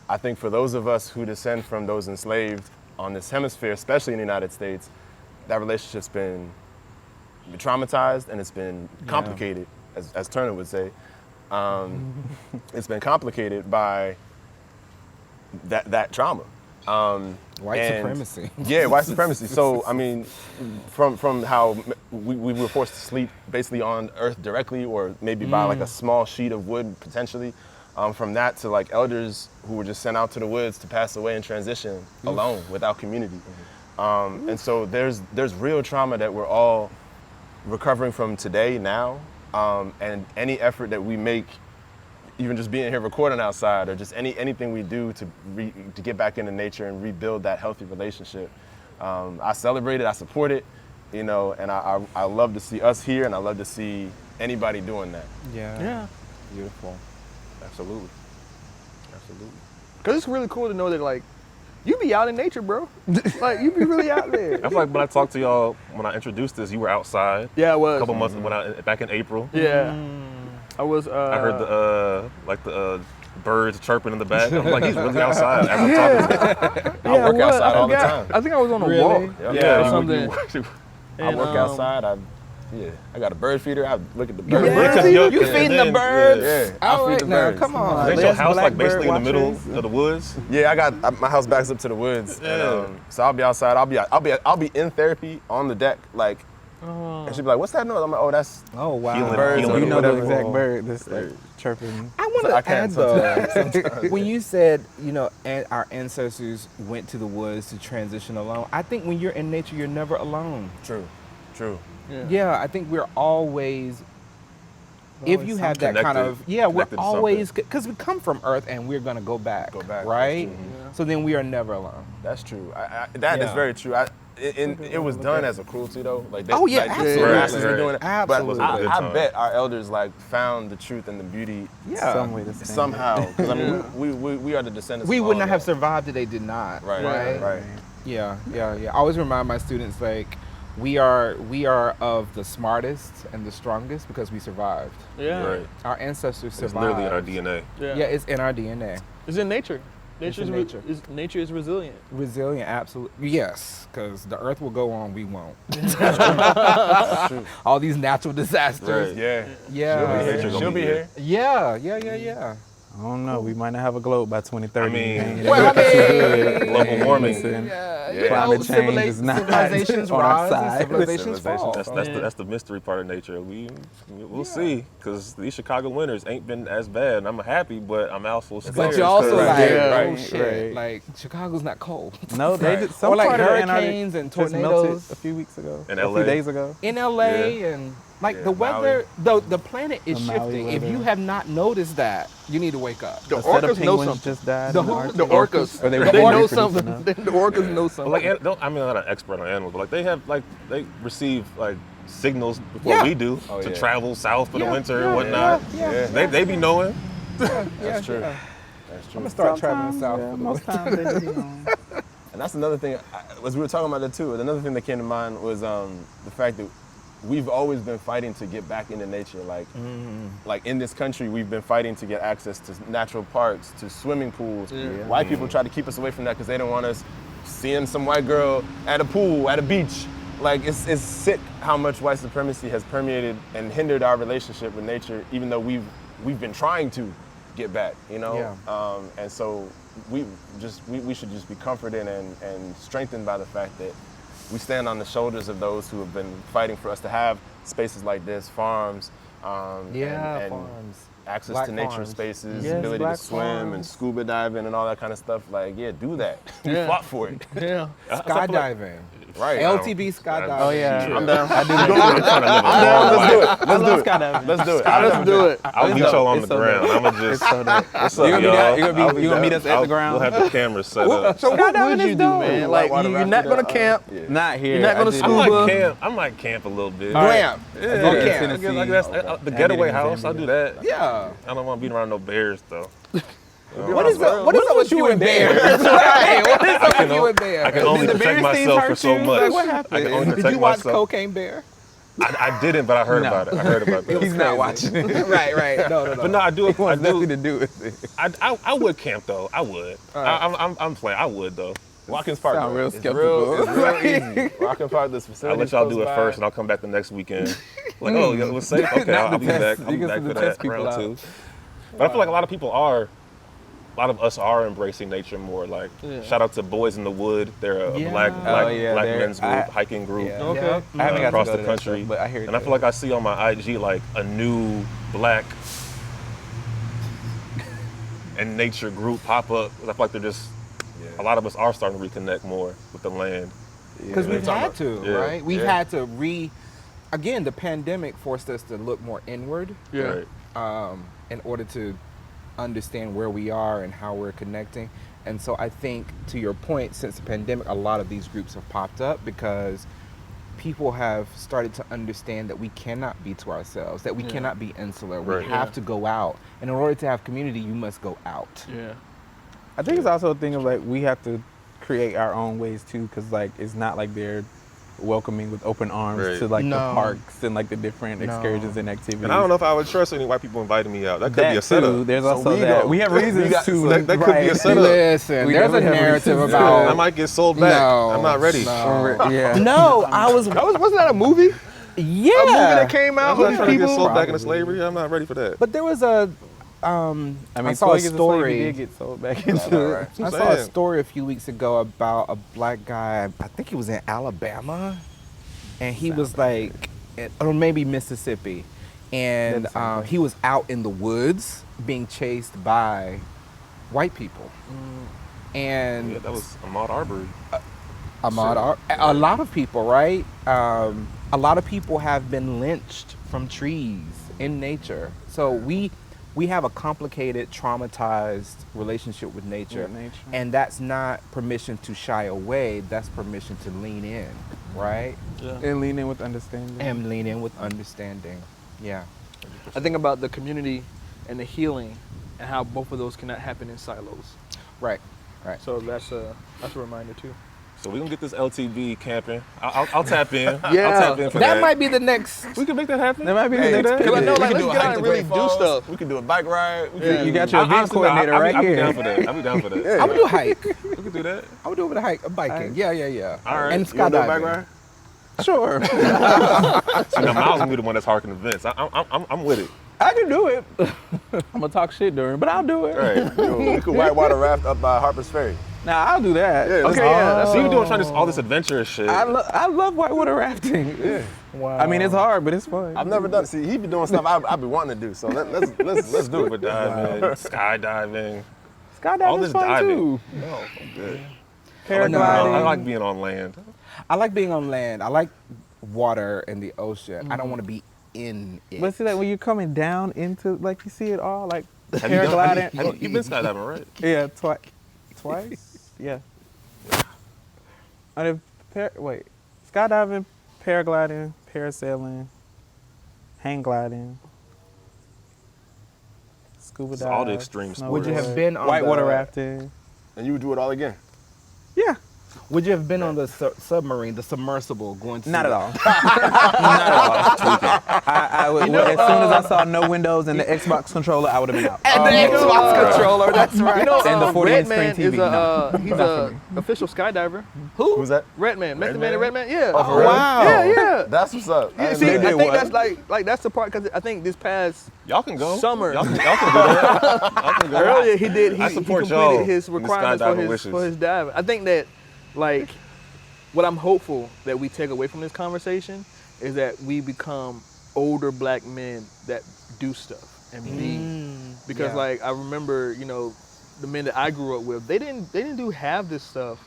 I think for those of us who descend from those enslaved on this hemisphere, especially in the United States, that relationship's been traumatized and it's been complicated, as Turner would say. It's been complicated by that trauma. White supremacy. Yeah, white supremacy. So, I mean, from how we were forced to sleep basically on earth directly, or maybe by like a small sheet of wood potentially, from that to like elders who were just sent out to the woods to pass away and transition alone without community. And so there's real trauma that we're all recovering from today, now, and any effort that we make, even just being here recording outside, or just anything we do to get back into nature and rebuild that healthy relationship. I celebrate it, I support it, and I love to see us here, and I love to see anybody doing that. Yeah. Beautiful. Absolutely. Cause it's really cool to know that like you be out in nature, bro. Like you be really out there. I feel like when I talked to y'all, when I introduced this, you were outside. Yeah, I was. A couple months back in April. Yeah. I was. I heard the birds chirping in the back. I'm like, he's really outside as I'm talking to him. I work outside all the time. I think I was on a Really? walk. Yeah, or something. I work outside. I got a bird feeder. I look at the birds. You feeding the birds? Yeah, All I right, feed the now, birds. come on. Ain't your house like Blackbird basically in the middle watchers. of the woods? Yeah, I got my house backs up to the woods, and so I'll be outside. I'll be in therapy on the deck, like, and she'll be like, "What's that noise?" I'm like, "Oh, that's Oh wow! Healing You know whatever. the exact bird that's like chirping. I want So I to can add though, sometimes. when you said, our ancestors went to the woods to transition alone, I think when you're in nature, you're never alone. True. Yeah, I think we're always, if you have that kind of, we're Connected to always, because we come from Earth and we're going to go back, right? So then we are never alone. That's true. That is very true. It was done as a cruelty though. Like they, Oh, yeah, like, absolutely. the masses were doing it. Absolutely. But Good I time. bet our elders like found the truth and the beauty Some way to stand somehow. Because I mean, we are the descendants. We of would all not have that. survived if they did not. Right. Yeah. I always remind my students, like, we are of the smartest and the strongest because we survived. Yeah. Right. Our ancestors It's survived. literally in our DNA. Yeah, it's in our DNA. It's in nature. Nature is resilient. Resilient, absolutely. Yes, because the earth will go on, we won't. All these natural disasters. Right. Yeah. Yeah. She'll be here. Yeah. I don't know. We might not have a globe by 2030. I mean, Well, I mean, global warming. Climate change is not civilizations on our rise and side. civilizations fall. That's the mystery part of nature. We'll see, because these Chicago winters ain't been as bad. I'm happy, but I'm also scared. But you're also because- like, Yeah, oh right, shit, right. like Chicago's not cold. No, they did some Or like part of the Antarctic hurricanes and just melted tornadoes a few weeks ago. In a LA. few days ago. in LA and like Yeah, the weather, the planet is The Maui shifting. If weather. you have not noticed that, you need to wake up. The A set of orcas know penguins something. just died. The in who? Arctic. The orcas. Or they were They know reproducing something. enough. The orcas know But something. like, I'm not an expert on animals, but like they receive like signals before Yeah. we do Oh, to yeah. travel south for the Yeah, winter yeah, and whatnot. yeah. They be knowing. That's true. Yeah. That's I'm true. gonna start traveling Sometimes, south. yeah, for the most winter. times they do. And that's another thing, as we were talking about that too, another thing that came to mind was the fact that we've always been fighting to get back into nature. Like in this country, we've been fighting to get access to natural parks, to swimming pools. Yeah. White people try to keep us away from that because they don't want us seeing some white girl at a pool, at a beach. Like it's sick how much white supremacy has permeated and hindered our relationship with nature, even though we've been trying to get back, you know? Yeah. And so we should just be comforted and strengthened by the fact that we stand on the shoulders of those who have been fighting for us to have spaces like this, farms, and farms. access Black to nature farms. spaces, Yes, ability to black swim and farms. scuba diving and all that kind of stuff. Like, yeah, do that. We Yeah. fought for it. Yeah. Skydiving. Right. LTB skydiving. Oh yeah. I'm down. I do I'm that. trying to live a long life. Let's do it. Skydiving. Let's do it. Let's do it. I'll meet y'all on the It's so ground. dope. I'ma just. So dope. What's up, You gonna be y'all? down- you gonna meet us at the ground? We'll have the cameras set up. So what Skydiving would is you do, dope. man? Like Whitewater you're not rafting, gonna camp. Not here. You're not gonna I did- scuba. I might camp a little bit. Glamp. Yeah, Go in camp. Tennessee. I guess the getaway in house. I'll Zambia. do that. Yeah. I don't want to be around no bears though. What is up with you and bears? Right. What is up with you and bears? I can only the protect bear scenes myself for hurt so you? much. Like, what happened? I can only Did protect you watch myself. Cocaine Bear? I didn't, but I heard No. about it. I heard about that. He's not watching it. right. No. But no, I do. It I wants nothing do. to do with it. I would camp though. I would. I'm playing. I would though. Watkins Park. Sound though. real It's skeptical. It's real easy. Watkins Park, this I'll facility. let y'all do it close first, by. and I'll come back the next weekend. Like, oh, yeah, it was safe. Okay, Not I'll the be back. test. I'll be You can back still for test that people round out. two. But I feel like a lot of us are embracing nature more. Like, Yeah. shout out to Boys in the Wood. They're a Yeah. black Oh, yeah, black they're- men's group, I- hiking group. Yeah. Okay. I haven't got to Across go the to that country. stuff, but I hear And I feel like I see on my IG like a new black and nature group pop up. I feel like they're just a lot of us are starting to reconnect more with the land. Because Yeah. we've had to, Yeah. right? We've Yeah. had to again, the pandemic forced us to look more inward Yeah. Right. in order to understand where we are and how we're connecting. And so I think, to your point, since the pandemic, a lot of these groups have popped up because people have started to understand that we cannot be to ourselves, that we Yeah. cannot be insular. Right. We have to go out. And in order to have community, you must go out. Yeah. I think it's also a thing of like we have to create our own ways too, because like it's not like they're welcoming with open arms Right. to like No. the parks and like the different No. excursions and activities. And I don't know if I would trust any white people inviting me out. That could that be a setup. too. There's So also we that. go. We have reasons got- to. so that could be a right. setup. Listen, We there's a definitely have narrative reasons. about... I might get sold back. No, I'm not ready. no. Yeah. No, wasn't that a movie? Yeah. A movie that came out I'm not with trying to get people. sold back into slavery. I'm not ready for that. But there was a, I mean, I saw a Toy Is Slave, he story. did get sold back into it. I saw a story a few weeks ago about a black guy. I think he was in Alabama, and he was like, or maybe Mississippi, and Doesn't sound right. he was out in the woods being chased by white people, and Yeah, that was Ahmaud Arbery. a lot of people, right? A lot of people have been lynched from trees in nature. So we have a complicated, traumatized relationship with nature. With nature. And that's not permission to shy away, that's permission to lean in, right? Yeah. And lean in with understanding. And lean in with understanding. Yeah. I think about the community and the healing and how both of those cannot happen in silos. Right. Right. So that's a reminder too. So we're gonna get this LTV camping. I'll tap in. Yeah. I'll tap in for that. That might be the next. We can make that happen. That might be Hey, the next Because I know, pivot. like, We let's can get out hike and to really Great do Falls. stuff. We can do a bike ride. We Yeah. can, You got your event Honestly, coordinator I'll right be here. down for that. I'll be down for that. I would do a hike. We can do that. I would do a hike, a biking. Yeah. All right. And you wanna do a bike skydiving. ride? Sure. See, now Myles gonna be the one that's harking events. I'm with it. I can do it. I'm gonna talk shit during, but I'll do it. Right. We could whitewater raft up by Harper's Ferry. Nah, I'll do that. Yeah, Okay, yeah. That's what we're doing. Trying all this adventurous shit. I love whitewater rafting. Yeah. Wow. I mean, it's hard, but it's fun. I've never done it. See, he be doing stuff I be wanting to do. So let's do it. Scuba diving, skydiving. Skydiving's all this fun diving. too. No, I'm good. Paragliding. I like being on land. I like being on land. I like water and the ocean. I don't want to be in it. But see, like when you're coming down into, like you see it all, like Have you paragliding. you've been skydiving, right? Yeah, twice. Yeah. Wait, skydiving, paragliding, parasailing, hang gliding, scuba It's dive. all the extreme sports. Would you have been on whitewater the, rafting? And you would do it all again. Yeah. Would you have been on the submarine, the submersible, going to? Not at all. Not at all. I would, as soon as I saw no windows and the Xbox controller, I would have been out. And the Xbox controller. That's right. You know, And the 40 inch Redman screen is TV. he's a official skydiver. Who's that? Redman, Method Man and Redman? Redman, yeah. Oh, for real? wow. Yeah. That's what's up. Yeah, I see, didn't I know think that. that's like that's the part because I think this past Y'all can go. Summer. Y'all can do that. Y'all can go. earlier he did I he support completed y'all his in the requirements skydiving wishes. for his diving. I think that like what I'm hopeful that we take away from this conversation is that we become older black men that do stuff and be because yeah. like I remember, you know, the men that I grew up with, they didn't do half this stuff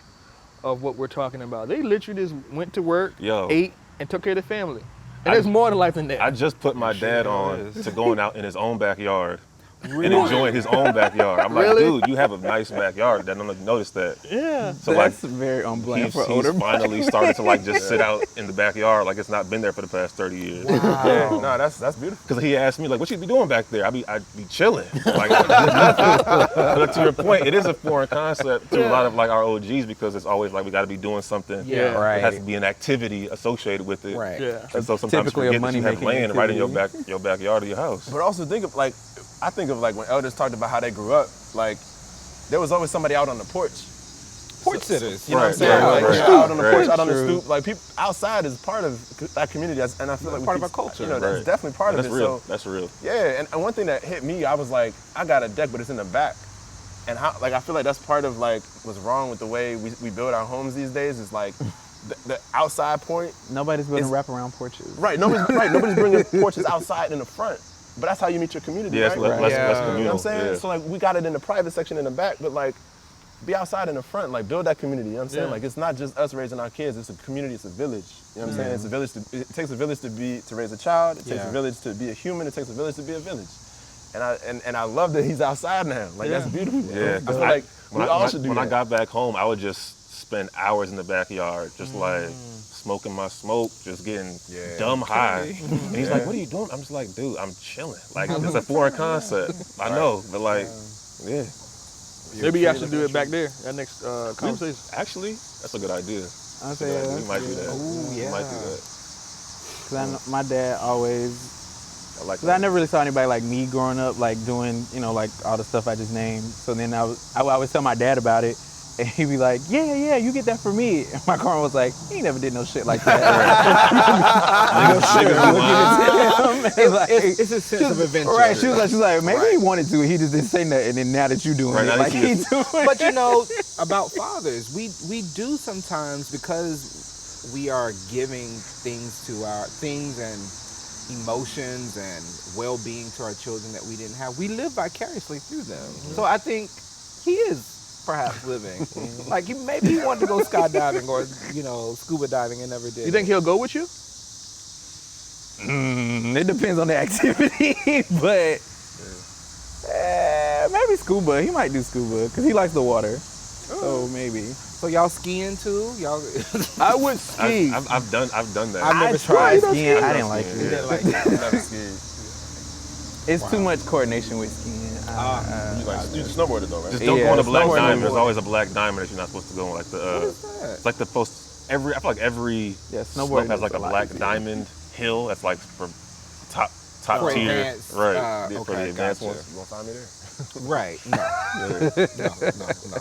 of what we're talking about. They literally just went to work, Yo. ate, and took care of the family. And there's more to life than that. I just put my dad on to going out in his own backyard and enjoying his own backyard. I'm like, Really? dude, you have a nice backyard. I don't notice that. yeah. So That's like, very on brand he's for older. finally started to like just sit out in the backyard like it's not been there for the past 30 years. Yeah, no, that's beautiful. Because he asked me like, what you be doing back there? I'd be chilling. Like, but to your point, it is a foreign concept to a lot of like our OGs because it's always like we got to be doing something. Yeah. Right. There has to be an activity associated with it. Right. Yeah. And so sometimes Typically you a forget that you have money-making land right in activity. your backyard of your house. But also I think of like when elders talked about how they grew up, like there was always somebody out on the porch. Porch sitters. You know what I'm Right, saying? right, Like, right. you're out on the Right. porch, out on the True. stoop. Like people outside is part of that community, and I feel like we part of keep- our culture. You know, that's Right. definitely part That's of it. real. So That's real. yeah, and one thing that hit me, I was like, I got a deck, but it's in the back. And how, like, I feel like that's part of like what's wrong with the way we build our homes these days is like the outside point. Nobody's building It's- wraparound porches. Right, nobody's bringing porches outside in the front. But that's how you meet your community, Yeah, right? it's less Yeah. less You know You know communal. what I'm saying? Yeah. So like we got it in the private section in the back, but like be outside in the front, like build that community. You know what I'm saying? Yeah. Like it's not just us raising our kids, it's a community, it's a village. You know what I'm saying? It's a village it takes a village to raise a child, it takes Yeah. a village to be a human, it takes a village to be a village. And I love that he's outside now. Like that's beautiful. Yeah, I 'cause feel like when we I- all when should do when that. I got back home, I would just spend hours in the backyard, just like smoking my smoke, just getting dumb high. And he's like, "What are you doing?" I'm just like, "Dude, I'm chilling." Like it's a foreign concept. I know, but like, yeah. Maybe y'all should do it back there. That next conversation. Actually, that's a good idea. I say We might do that. Ooh, We yeah. might do that. Cause I know my dad always. I like Cause I that. never really saw anybody like me growing up, like doing, you know, like all the stuff I just named. So then I would always tell my dad about it, and he'd be like, "Yeah, you get that for me." And my grandma was like, "He never did no shit like that." It's a sense of adventure. Right? She was like, maybe he wanted to, he just didn't say nothing. And then now that you doing Right, it, now like that you- he's doing it. But you know, about fathers, we do sometimes because we are giving things to our things and emotions and well-being to our children that we didn't have. We live vicariously through them. So I think he is perhaps living. Like maybe he wanted to go skydiving or scuba diving and never did. You think he'll go with you? It depends on the activity, but maybe scuba. He might do scuba because he likes the water. So maybe. So y'all skiing too? Y'all? I would ski. I've done that. I've never I tried tried skiing. I didn't like skiing. You it. didn't like that. I've never skied. It's too much coordination with skiing. You snowboarded though, right? Just don't Yeah, go on a black snowboarding. diamond. There's always a black diamond that you're not supposed to go on. Like What is that? it's like the I feel like every Yeah, slope snowboarding has is like a a lot black easier. diamond hill that's like for top For tier. advanced, Right. For the okay, advanced gotcha. ones, you gonna find me there? Right. No. No.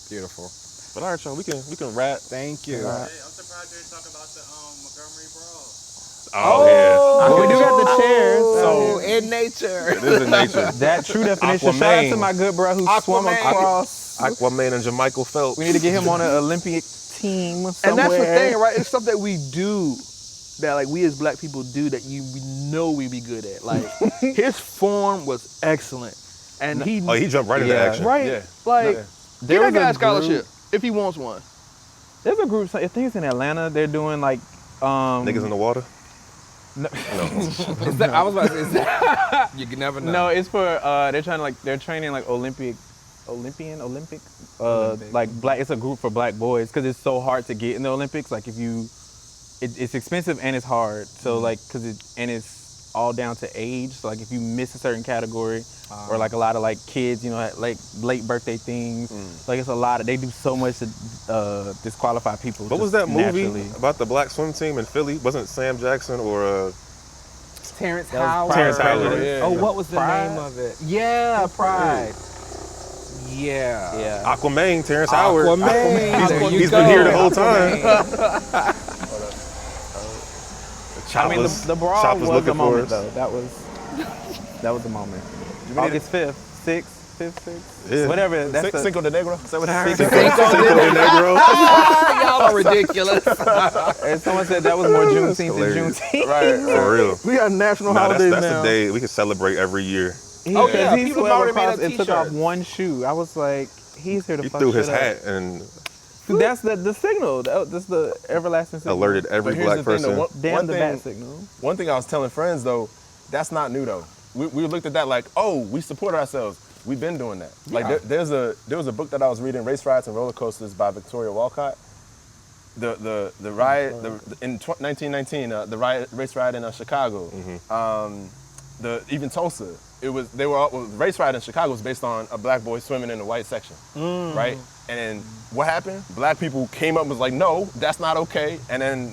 Beautiful. But all right, y'all, we can rap. Thank you. Hey, I'm surprised you didn't talk about the Montgomery Brawl. Oh, yeah. We do got the chairs. So in nature. It is in nature. That true definition. Shout out to my good bro who swum Aquaman. across. Aquaman and Jermichael Phelps. We need to get him on an Olympic team somewhere. And that's the thing, right? It's stuff that we do that like we as black people do that we know we be good at. Like his form was excellent. And he jumped right into Yeah. action. right Yeah. like There give that was guy a a scholarship if he wants one. There's a group, I think it's in Atlanta, they're doing like Niggas in the water. Is that, I was about to say, is that, you can never know. No, it's for they're training like Olympic, like black. It's a group for black boys because it's so hard to get in the Olympics. Like it's expensive and it's hard. So like and it's all down to age. So like if you miss a certain category, or like a lot of like kids, you know, like late birthday things. Like it's a lot. They do so much to disqualify people. What was just that movie naturally. about the black swim team in Philly? Wasn't it Sam Jackson or Terrence That was Howard. Terrence Howard? Yeah. Oh, what was the Pride? name of it? Yeah, Pride. Yeah. Yeah. Aquaman, Terrence Howard. Aquaman. There you He's go. been here the whole time. Aquaman. I mean, the brawl Chop was looking a for moment us. though. That was the moment. August 5th, 6th, 6th, Yeah. whatever. That's the Cinco de Negro. Is that what I heard? Cinco de Negro. Y'all are ridiculous. And someone said that was more Juneteenth than hilarious. Juneteenth. Right. For real. We got national Nah, holidays that's now. the day we can celebrate every year. Oh, yeah, he people swam already made across up and took off t-shirts. one shoe. I was like, he's here to He fuck threw shit his up. hat and That's the signal. That's the everlasting signal. alerted every But here's black the thing, person. though, Damn the bat signal. One thing I was telling friends though, that's not new though. We looked at that like, oh, we support ourselves. We've been doing that. Like there was a book that I was reading, Race Riots and Roller Coasters by Victoria Walcott. The riot in 1919, the race riot in Chicago. Even Tulsa. Race riot in Chicago was based on a black boy swimming in the white section, right? And then what happened? Black people came up and was like, no, that's not okay. And then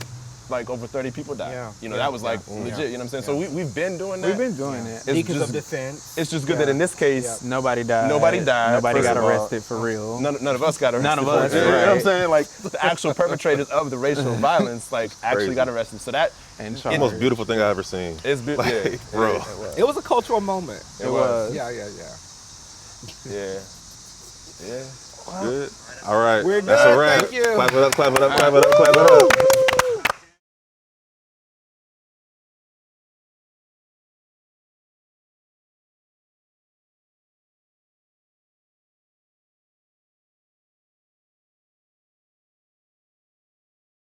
like over 30 people died. Yeah. You know, that was like legit, you know what I'm saying? So we've been doing that. We've been doing that. It's Beacons just- of defense. It's just good that in this case, Nobody died. Nobody died, Nobody first got of all. arrested for real. none of us got arrested. None of for us, it. You know what I'm right. saying? Like the actual perpetrators of the racial violence, like actually Crazy. got arrested. So that And The charged. most beautiful thing I ever seen. is yeah, Bro. It was a cultural moment. It was. Yeah. Yeah. Good. All right. We're That's good. a wrap. Thank you. Clap it up, clap it up, clap it up, clap it up.